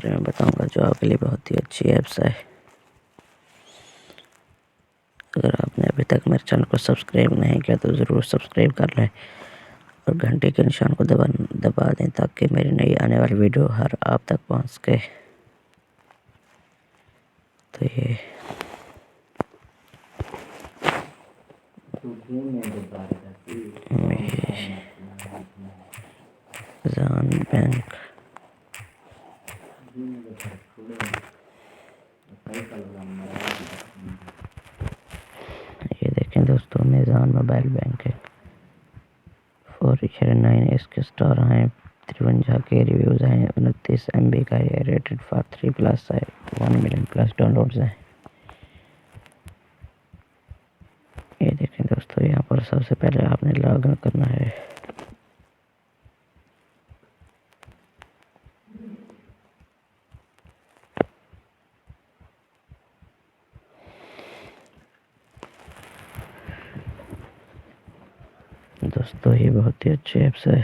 मैं बताऊंगा जो आपके लिए बहुत ही अच्छी ऐप्स है। अगर आपने अभी तक मेरे चैनल को सब्सक्राइब नहीं किया तो ज़रूर सब्सक्राइब कर लें और घंटे के निशान को दबा दें ताकि मेरी नई आने वाली वीडियो हर आप तक पहुंच सके। तो ये मीज़ान बैंक ये देखें दोस्तों, मीज़ान मोबाइल बैंक है। 4/9 इसके स्टार हैं, 53 के रिव्यूज़ हैं, 29 MB का है, रेटेड फॉर 3+ है, 1 मिलियन प्लस डाउनलोड्स हैं। ये देखें दोस्तों, यहाँ पर सबसे पहले आपने लॉगिन करना है। दोस्तों ये बहुत ही अच्छी ऐप्स है।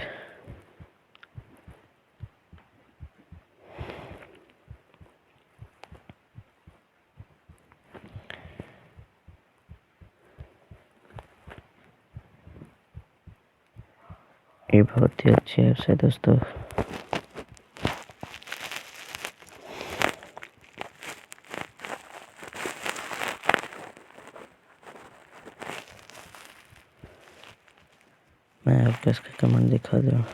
ये बहुत ही अच्छी ऐप्स है दोस्तों। मैं आपको इसका कमेंट दिखा दूँ।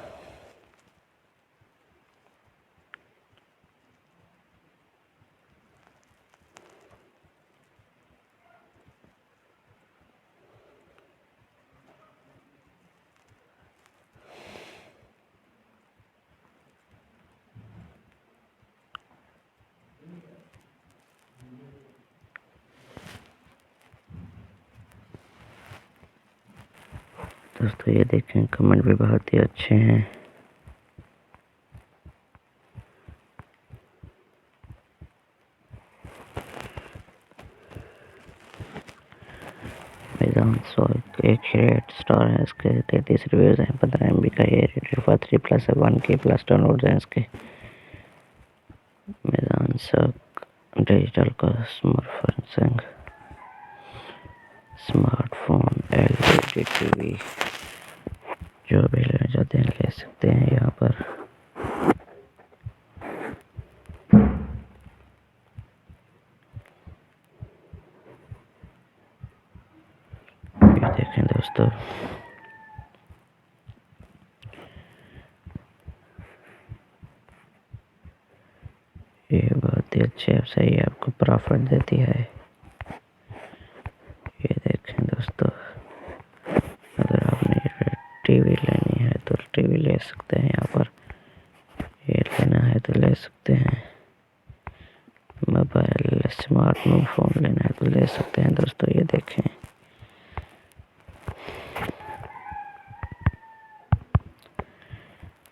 दोस्तों ये देखें, कमेंट भी बहुत ही अच्छे हैं। मीज़ान 108 स्टार है इसके, 33 रिव्यूज़ हैं, 15 MB का ये, रेटेड फॉर 3+ है, 1K प्लस डाउनलोड्स हैं इसके। Meezan digital customer smartphone, LED TV जो भी लेना चाहते हैं ले सकते हैं यहाँ पर। ये देखें दोस्तों, ये बहुत ही अच्छी ऐप्स है, ये आपको प्रॉफिट देती है। ये देखें दोस्तों, अगर आपने टीवी लेनी है तो टीवी ले सकते हैं यहाँ पर, ये लेना है तो ले सकते हैं। मोबाइल स्मार्टफोन लेना है तो ले सकते हैं दोस्तों। ये देखें,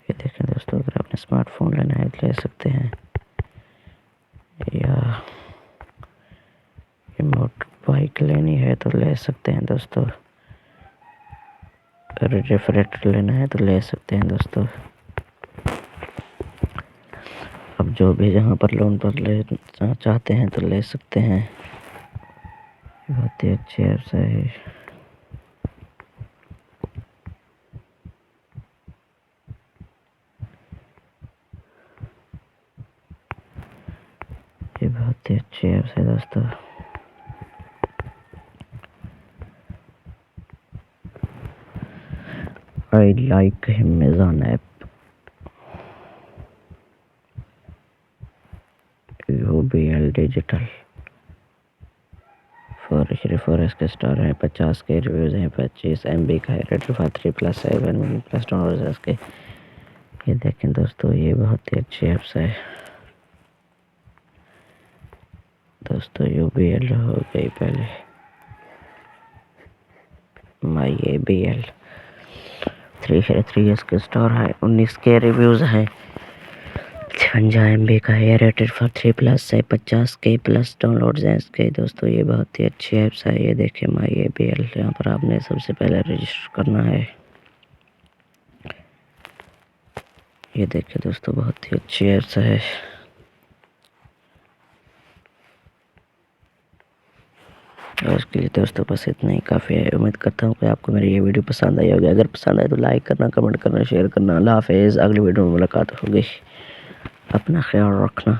ये देखें दोस्तों, अगर आपने स्मार्टफोन लेना है तो ले सकते हैं, या मोटर बाइक लेनी है तो ले सकते हैं दोस्तों। अगर रेफ्रिजरेटर लेना है तो ले सकते हैं दोस्तों। अब जो भी जहाँ पर लोन पर ले चाहते हैं तो ले सकते हैं। बहुत ही अच्छी ऐप्स है। ये बहुत ही अच्छी ऐप्स है दोस्तों। I like Meezan app. UBL digital 4 इसके स्टार है, 50 के रिव्यूज़ हैं, 25 MB का है, रेटेड फॉर 3+ है, 1 मिलियन प्लस डाउनलोड्स है इसके। ये देखें दोस्तों, ये बहुत ही अच्छी ऐप्स है दोस्तों। UBL हो गई पहले, माई ABL 3 इसके स्टार है, 19 के रिव्यूज़ हैं, 56 MB का है, रेटेड फॉर 3+ है, 50 के प्लस डाउनलोड्स हैं इसके। दोस्तों ये बहुत ही अच्छी ऐप्स है। ये देखें, माई ABL, यहाँ पर आपने सबसे पहले रजिस्टर करना है। ये देखें दोस्तों, बहुत ही अच्छी ऐप्स है। और उसके लिए दोस्तों बस इतना ही काफ़ी है। उम्मीद करता हूँ कि आपको मेरी ये वीडियो पसंद आई होगी। अगर पसंद आए तो लाइक करना, कमेंट करना, शेयर करना। अल्लाह हाफ़िज़। अगली वीडियो में मुलाकात होगी। अपना ख्याल रखना।